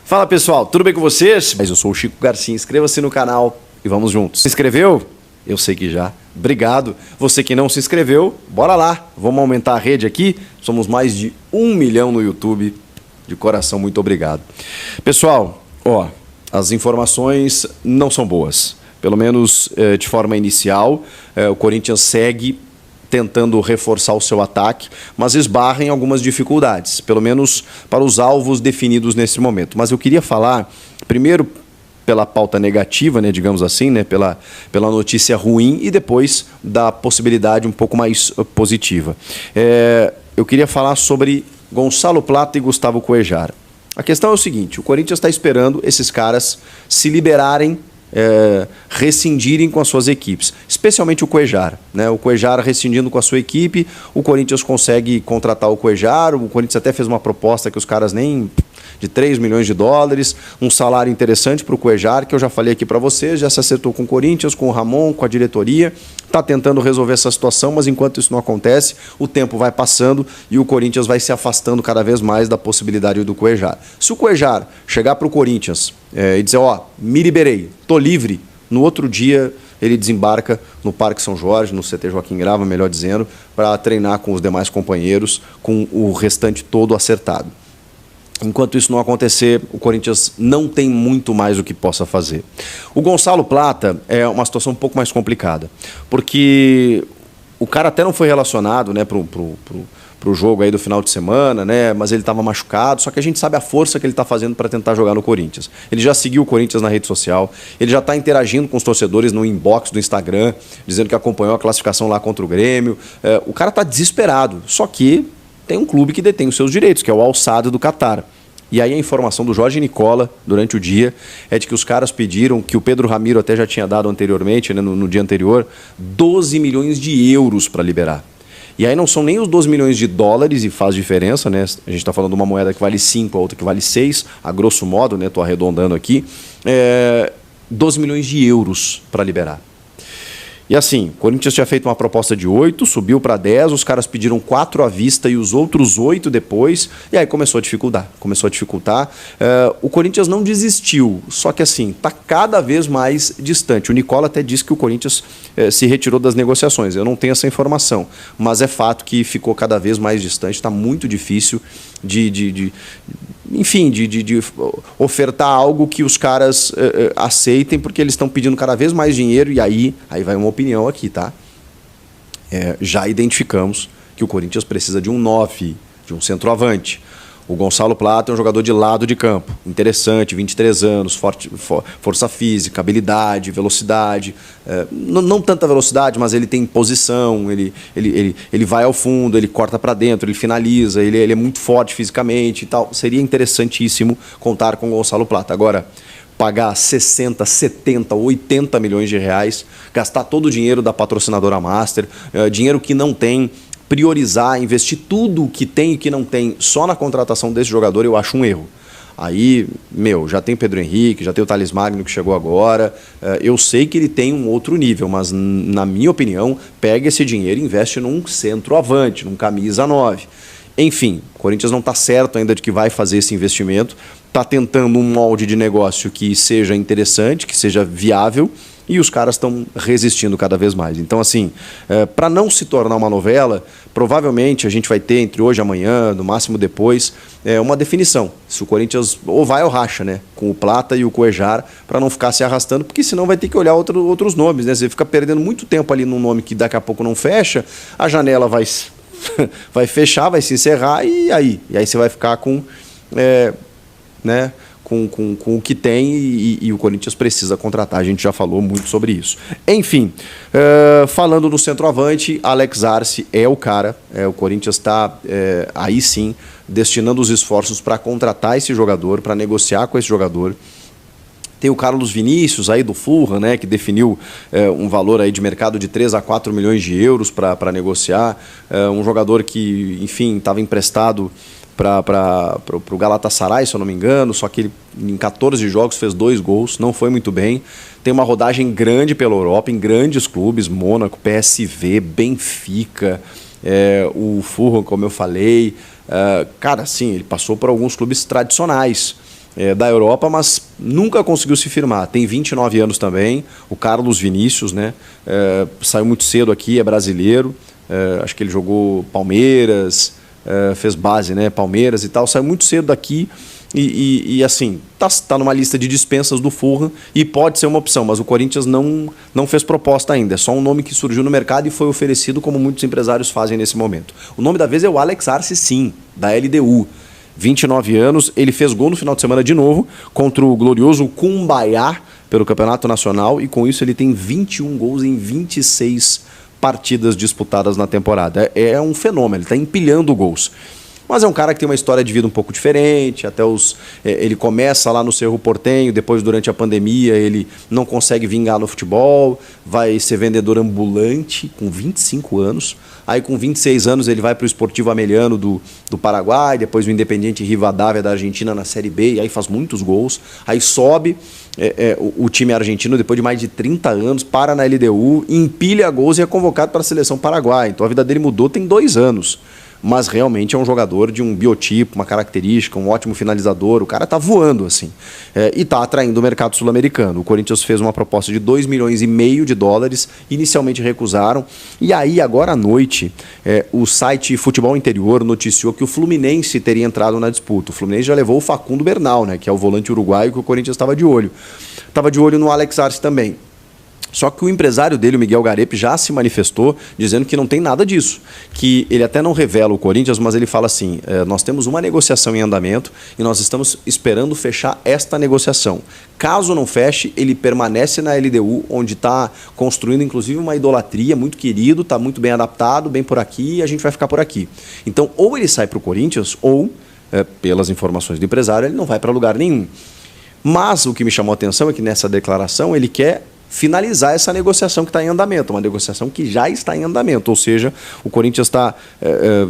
Fala pessoal, tudo bem com vocês? Eu sou o Chico Garcia, inscreva-se no canal e vamos juntos. Se inscreveu? Eu sei que já. Obrigado. Você que não se inscreveu, bora lá. Vamos aumentar a rede aqui. Somos mais de 1 milhão no YouTube. De coração, muito obrigado. Pessoal, as informações não são boas. Pelo menos de forma inicial, o Corinthians segue tentando reforçar o seu ataque, mas esbarra em algumas dificuldades, pelo menos para os alvos definidos nesse momento. Mas eu queria falar, primeiro, pela pauta negativa, né, digamos assim, né, pela notícia ruim, e depois da possibilidade um pouco mais positiva. Eu queria falar sobre Gonçalo Plata e Gustavo Cuéllar. A questão é o seguinte: o Corinthians está esperando esses caras se liberarem, rescindirem com as suas equipes, especialmente o Cuéllar, né? O Cuéllar rescindindo com a sua equipe, o Corinthians consegue contratar o Cuéllar. O Corinthians até fez uma proposta que os caras nem de 3 milhões de dólares, um salário interessante para o Cuéllar, que eu já falei aqui para vocês, já se acertou com o Corinthians, com o Ramon, com a diretoria, está tentando resolver essa situação, mas enquanto isso não acontece, o tempo vai passando e o Corinthians vai se afastando cada vez mais da possibilidade do Cuéllar. Se o Cuéllar chegar para o Corinthians e dizer, me liberei, tô livre, no outro dia ele desembarca no Parque São Jorge, no CT Joaquim Grava, melhor dizendo, para treinar com os demais companheiros, com o restante todo acertado. Enquanto isso não acontecer, o Corinthians não tem muito mais o que possa fazer. O Gonçalo Plata é uma situação um pouco mais complicada, porque o cara até não foi relacionado, né, pro jogo aí do final de semana, né, mas ele estava machucado, só que a gente sabe a força que ele está fazendo para tentar jogar no Corinthians. Ele já seguiu o Corinthians na rede social, ele já está interagindo com os torcedores no inbox do Instagram, dizendo que acompanhou a classificação lá contra o Grêmio. O cara está desesperado, só que tem um clube que detém os seus direitos, que é o Al Sadd do Catar. E aí a informação do Jorge Nicola, durante o dia, é de que os caras pediram, que o Pedro Ramiro até já tinha dado anteriormente, né, no dia anterior, 12 milhões de euros para liberar. E aí não são nem os 12 milhões de dólares, e faz diferença, né? A gente está falando de uma moeda que vale 5, a outra que vale 6, a grosso modo, né? Estou arredondando aqui. 12 milhões de euros para liberar. E assim, o Corinthians tinha feito uma proposta de 8, subiu para 10, os caras pediram 4 à vista e os outros 8 depois, e aí começou a dificultar. O Corinthians não desistiu, só que assim, está cada vez mais distante. O Nicola até disse que o Corinthians se retirou das negociações, eu não tenho essa informação, mas é fato que ficou cada vez mais distante, está muito difícil de ofertar algo que os caras aceitem, porque eles estão pedindo cada vez mais dinheiro. E aí vai uma opinião aqui, tá? Já identificamos que o Corinthians precisa de um 9, de um centroavante. O Gonçalo Plata é um jogador de lado de campo, interessante, 23 anos, força física, habilidade, velocidade, não tanta velocidade, mas ele tem posição, ele vai ao fundo, ele corta para dentro, ele finaliza, ele é muito forte fisicamente e tal. Seria interessantíssimo contar com o Gonçalo Plata. Agora, pagar 60, 70, 80 milhões de reais, gastar todo o dinheiro da patrocinadora Master, dinheiro que não tem, priorizar, investir tudo o que tem e que não tem só na contratação desse jogador, eu acho um erro. Aí, já tem o Pedro Henrique, já tem o Thales Magno que chegou agora, eu sei que ele tem um outro nível, mas na minha opinião, pega esse dinheiro e investe num centroavante, num camisa 9. Enfim, o Corinthians não está certo ainda de que vai fazer esse investimento, está tentando um molde de negócio que seja interessante, que seja viável, e os caras estão resistindo cada vez mais. Então, assim, para não se tornar uma novela, provavelmente a gente vai ter entre hoje e amanhã, no máximo depois, uma definição. Se o Corinthians ou vai ou racha, né, com o Plata e o Cuéllar, para não ficar se arrastando, porque senão vai ter que olhar outros nomes, né? Você fica perdendo muito tempo ali num nome que daqui a pouco não fecha, a janela vai fechar, vai se encerrar, e aí você vai ficar com o que tem e o Corinthians precisa contratar. A gente já falou muito sobre isso. Enfim, falando no centroavante, Alex Arce é o cara. O Corinthians está, aí sim, destinando os esforços para contratar esse jogador, para negociar com esse jogador. Tem o Carlos Vinícius aí do Fulham, né, que definiu um valor aí de mercado de 3 a 4 milhões de euros para negociar. Um jogador que, enfim, estava emprestado para o Galatasaray, se eu não me engano, só que ele em 14 jogos fez 2 gols, não foi muito bem. Tem uma rodagem grande pela Europa, em grandes clubes, Mônaco, PSV, Benfica, o Fulham, como eu falei. Cara, sim, ele passou por alguns clubes tradicionais. da Europa, mas nunca conseguiu se firmar. Tem 29 anos também, o Carlos Vinícius, né? Saiu muito cedo aqui, é brasileiro, acho que ele jogou Palmeiras, fez base, né? Palmeiras e tal, saiu muito cedo daqui e assim, tá numa lista de dispensas do Fulham e pode ser uma opção, mas o Corinthians não fez proposta ainda, é só um nome que surgiu no mercado e foi oferecido como muitos empresários fazem nesse momento. O nome da vez é o Alex Arce, sim, da LDU. 29 anos, ele fez gol no final de semana de novo contra o glorioso Cumbaiá pelo Campeonato Nacional e com isso ele tem 21 gols em 26 partidas disputadas na temporada. É um fenômeno, ele está empilhando gols. Mas é um cara que tem uma história de vida um pouco diferente, ele começa lá no Cerro Porteño, depois durante a pandemia ele não consegue vingar no futebol, vai ser vendedor ambulante com 25 anos, aí com 26 anos ele vai para o Sportivo Ameliano do Paraguai, depois o Independiente Rivadavia da Argentina na Série B, e aí faz muitos gols, aí sobe o time argentino depois de mais de 30 anos, para na LDU, empilha gols e é convocado para a seleção paraguaia, então a vida dele mudou tem 2 anos. Mas realmente é um jogador de um biotipo, uma característica, um ótimo finalizador. O cara tá voando, assim. E tá atraindo o mercado sul-americano. O Corinthians fez uma proposta de 2,5 milhões de dólares, inicialmente recusaram. E aí, agora à noite, o site Futebol Interior noticiou que o Fluminense teria entrado na disputa. O Fluminense já levou o Facundo Bernal, né, que é o volante uruguaio que o Corinthians estava de olho. Estava de olho no Alex Arce também. Só que o empresário dele, o Miguel Garepe, já se manifestou dizendo que não tem nada disso. Que ele até não revela o Corinthians, mas ele fala assim, nós temos uma negociação em andamento e nós estamos esperando fechar esta negociação. Caso não feche, ele permanece na LDU, onde está construindo inclusive uma idolatria, muito querido, está muito bem adaptado, bem por aqui, e a gente vai ficar por aqui. Então, ou ele sai para o Corinthians, ou, pelas informações do empresário, ele não vai para lugar nenhum. Mas o que me chamou a atenção é que nessa declaração ele quer finalizar essa negociação que está em andamento, uma negociação que já está em andamento, ou seja, o Corinthians está,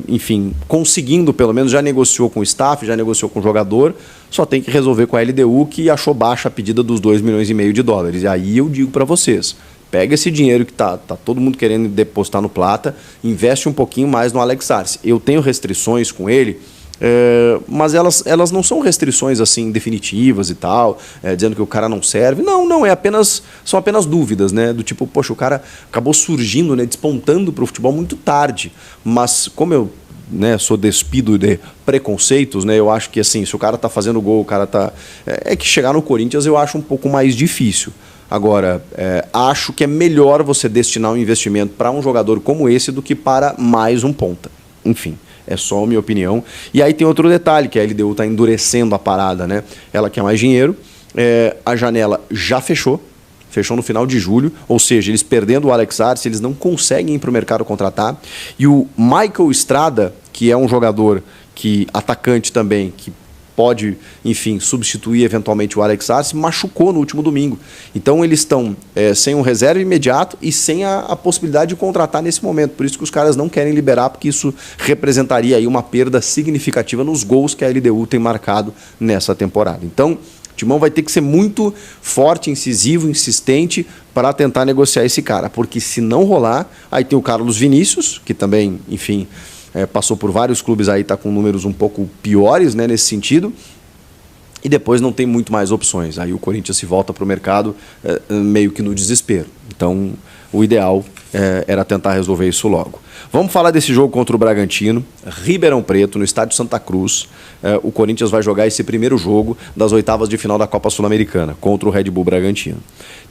enfim, conseguindo, pelo menos já negociou com o staff, já negociou com o jogador, só tem que resolver com a LDU, que achou baixa a pedida dos 2,5 milhões de dólares. E aí eu digo para vocês, pega esse dinheiro que tá todo mundo querendo depositar no Plata, investe um pouquinho mais no Alex Arce. Eu tenho restrições com ele, mas elas não são restrições assim definitivas e tal, dizendo que o cara não serve. Não, são apenas dúvidas, né? Do tipo, poxa, o cara acabou surgindo, né, despontando para o futebol muito tarde. Mas como eu, né, sou despido de preconceitos, né? Eu acho que assim, se o cara tá fazendo gol, o cara tá. É que chegar no Corinthians eu acho um pouco mais difícil. Agora, acho que é melhor você destinar um investimento para um jogador como esse do que para mais um ponta. Enfim. É só a minha opinião. E aí tem outro detalhe, que a LDU está endurecendo a parada, né? Ela quer mais dinheiro, a janela já fechou no final de julho, ou seja, eles perdendo o Alex Arce, eles não conseguem ir para o mercado contratar. E o Michael Estrada, que é um jogador atacante também, que pode, enfim, substituir eventualmente o Alex Arce, machucou no último domingo. Então eles estão sem um reserva imediato e sem a possibilidade de contratar nesse momento. Por isso que os caras não querem liberar, porque isso representaria aí uma perda significativa nos gols que a LDU tem marcado nessa temporada. Então, o Timão vai ter que ser muito forte, incisivo, insistente para tentar negociar esse cara, porque se não rolar, aí tem o Carlos Vinícius, que também, enfim, passou por vários clubes aí, está com números um pouco piores, né, nesse sentido, e depois não tem muito mais opções. Aí o Corinthians se volta para o mercado meio que no desespero. Então, o ideal era tentar resolver isso logo. Vamos falar desse jogo contra o Bragantino, Ribeirão Preto, no estádio Santa Cruz. O Corinthians vai jogar esse primeiro jogo das oitavas de final da Copa Sul-Americana, contra o Red Bull Bragantino.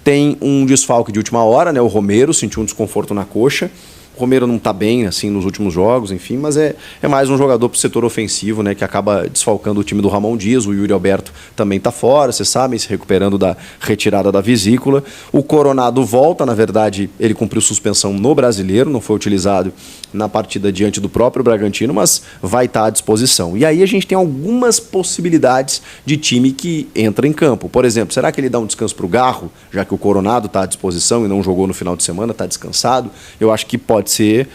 Tem um desfalque de última hora, né? O Romero sentiu um desconforto na coxa. O Romero não está bem assim nos últimos jogos, enfim, mas é mais um jogador para o setor ofensivo, né, que acaba desfalcando o time do Ramon Dias. O Yuri Alberto também está fora, vocês sabem, se recuperando da retirada da vesícula. O Coronado volta, na verdade, ele cumpriu suspensão no Brasileiro, não foi utilizado na partida diante do próprio Bragantino, mas vai estar à disposição. E aí a gente tem algumas possibilidades de time que entra em campo. Por exemplo, será que ele dá um descanso para o Garro, já que o Coronado está à disposição e não jogou no final de semana, está descansado? Eu acho que pode ser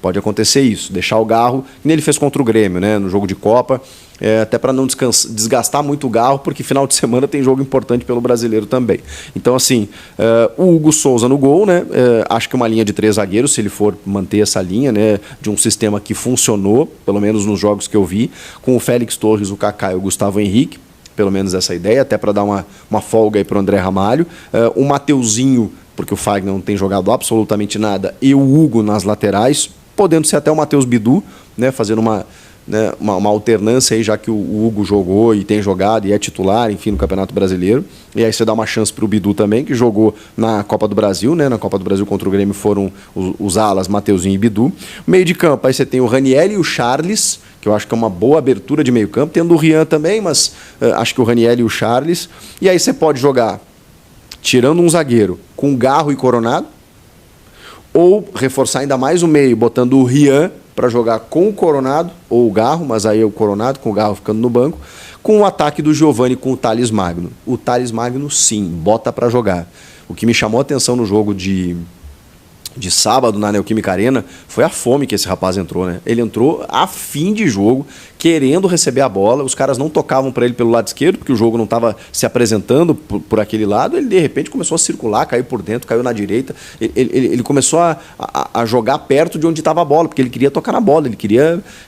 Pode acontecer isso, deixar o Garro, que nem ele fez contra o Grêmio, né, no jogo de Copa, até para não desgastar muito o Garro, porque final de semana tem jogo importante pelo Brasileiro também. Então, assim, o Hugo Souza no gol, né, acho que uma linha de 3 zagueiros, se ele for manter essa linha, né, de um sistema que funcionou, pelo menos nos jogos que eu vi, com o Félix Torres, o Kaká e o Gustavo Henrique, pelo menos essa ideia, até para dar uma folga aí para o André Ramalho. O Mateuzinho, porque o Fagner não tem jogado absolutamente nada, e o Hugo nas laterais, podendo ser até o Matheus Bidu, né, fazendo uma alternância aí, já que o Hugo jogou e tem jogado e é titular, enfim, no Campeonato Brasileiro. E aí você dá uma chance para o Bidu também, que jogou na Copa do Brasil, né? Na Copa do Brasil contra o Grêmio foram os alas, Mateuzinho e Bidu. Meio de campo, aí você tem o Raniel e o Charles, que eu acho que é uma boa abertura de meio campo, tendo o Rian também, mas acho que o Raniel e o Charles. E aí você pode jogar, tirando um zagueiro, com Garro e Coronado, ou reforçar ainda mais o meio, botando o Rian para jogar com o Coronado, ou o Garro, mas aí é o Coronado, com o Garro ficando no banco, com o ataque do Giovani com o Thales Magno. O Thales Magno, sim, bota para jogar. O que me chamou a atenção no jogo de sábado na Neoquímica Arena foi a fome que esse rapaz entrou, né? Ele entrou a fim de jogo, querendo receber a bola, os caras não tocavam para ele pelo lado esquerdo, porque o jogo não estava se apresentando por aquele lado, ele de repente começou a circular, caiu por dentro, caiu na direita, ele começou a jogar perto de onde estava a bola, porque ele queria tocar na bola,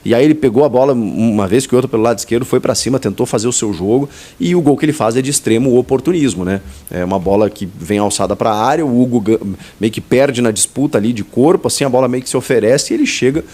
e aí ele pegou a bola uma vez que outra pelo lado esquerdo, foi para cima, tentou fazer o seu jogo, e o gol que ele faz é de extremo oportunismo, né? É uma bola que vem alçada para a área, o Hugo meio que perde na disputa ali de corpo, assim, a bola meio que se oferece e ele chega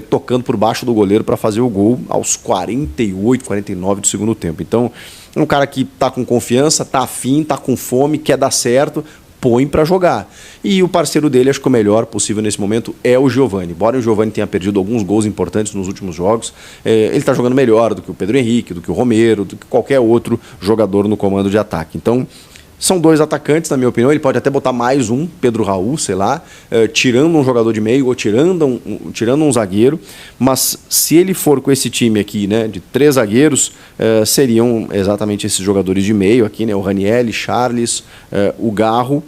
tocando por baixo do goleiro para fazer o gol aos 48, 49 do segundo tempo. Então, é um cara que está com confiança, está afim, está com fome, quer dar certo, põe para jogar. E o parceiro dele, acho que o melhor possível nesse momento é o Giovani. Embora o Giovani tenha perdido alguns gols importantes nos últimos jogos, ele está jogando melhor do que o Pedro Henrique, do que o Romero, do que qualquer outro jogador no comando de ataque. Então, são 2 atacantes, na minha opinião. Ele pode até botar mais um, Pedro Raul, sei lá, tirando um jogador de meio ou tirando um zagueiro. Mas se ele for com esse time aqui, né, de 3 zagueiros, seriam exatamente esses jogadores de meio aqui, né, o Raniel, Charles, o Garro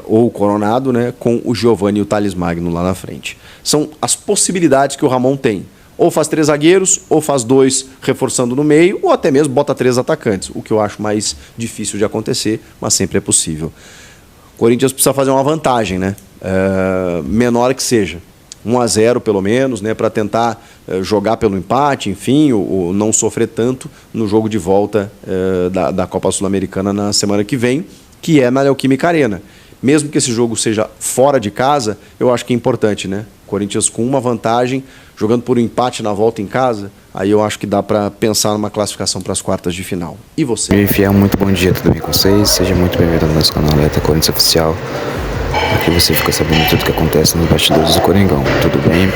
ou o Coronado, né, com o Giovani e o Thales Magno lá na frente. São as possibilidades que o Ramon tem. Ou faz 3 zagueiros, ou faz 2 reforçando no meio, ou até mesmo bota 3 atacantes, o que eu acho mais difícil de acontecer, mas sempre é possível. O Corinthians precisa fazer uma vantagem, né? Menor que seja. 1-0 pelo menos, né? Para tentar jogar pelo empate, enfim, ou não sofrer tanto no jogo de volta da Copa Sul-Americana na semana que vem, que é na Neoquímica Arena. Mesmo que esse jogo seja fora de casa, eu acho que é importante, né? Corinthians com uma vantagem, jogando por um empate na volta em casa, aí eu acho que dá para pensar numa classificação para as quartas de final. E você? E Fiel, muito bom dia, tudo bem com vocês? Seja muito bem-vindo ao nosso canal Alerta Corinthians Oficial. Aqui você fica sabendo tudo que acontece nos bastidores do Coringão, tudo bem?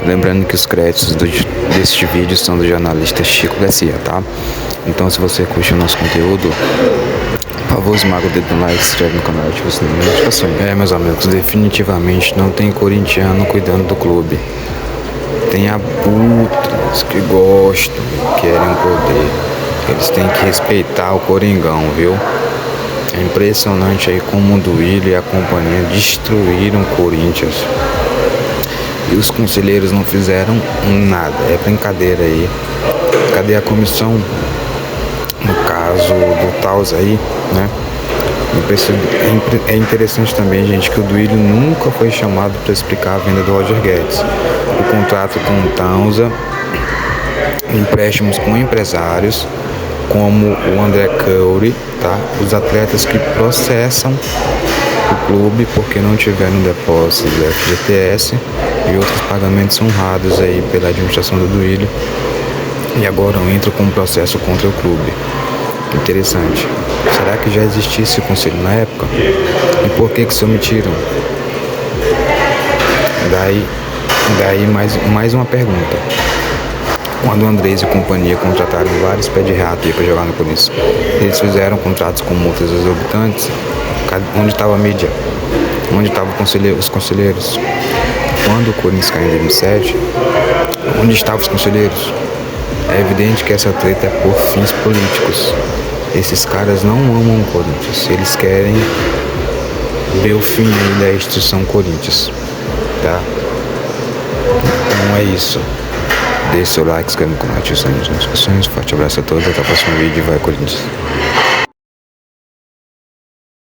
Lembrando que os créditos deste vídeo são do jornalista Chico Garcia, tá? Então, se você curte o nosso conteúdo, por favor, esmaga o dedo no like, se inscreve no canal e ativa o sininho de notificações. Meus amigos, definitivamente não tem corintiano cuidando do clube. Tem abutres que gostam, querem poder. Eles têm que respeitar o Coringão, viu? É impressionante aí como o Duílio e a companhia destruíram o Corinthians. E os conselheiros não fizeram nada. É brincadeira aí. Cadê a comissão? No caso do Taus aí, né? É interessante também, gente, que o Duílio nunca foi chamado para explicar a venda do Roger Guedes. O contrato com o Tausa, empréstimos com empresários, como o André Cury, tá? Os atletas que processam o clube porque não tiveram depósito do FGTS e outros pagamentos honrados aí pela administração do Duílio. E agora entro com um processo contra o clube. Interessante. Será que já existia esse conselho na época? E por que se omitiram? Daí mais uma pergunta. Quando o Andrés e companhia contrataram vários pé de rato para jogar no Corinthians, eles fizeram contratos com multas exorbitantes. Onde estava a mídia? Onde estavam os conselheiros? Quando o Corinthians caiu em 2007, onde estavam os conselheiros? É evidente que essa treta é por fins políticos. Esses caras não amam o Corinthians. Eles querem ver o fim da instituição Corinthians. tá? Então é isso. Deixe seu like, inscreva no canal, ative as notificações. Forte abraço a todos, até o próximo vídeo. Vai, Corinthians!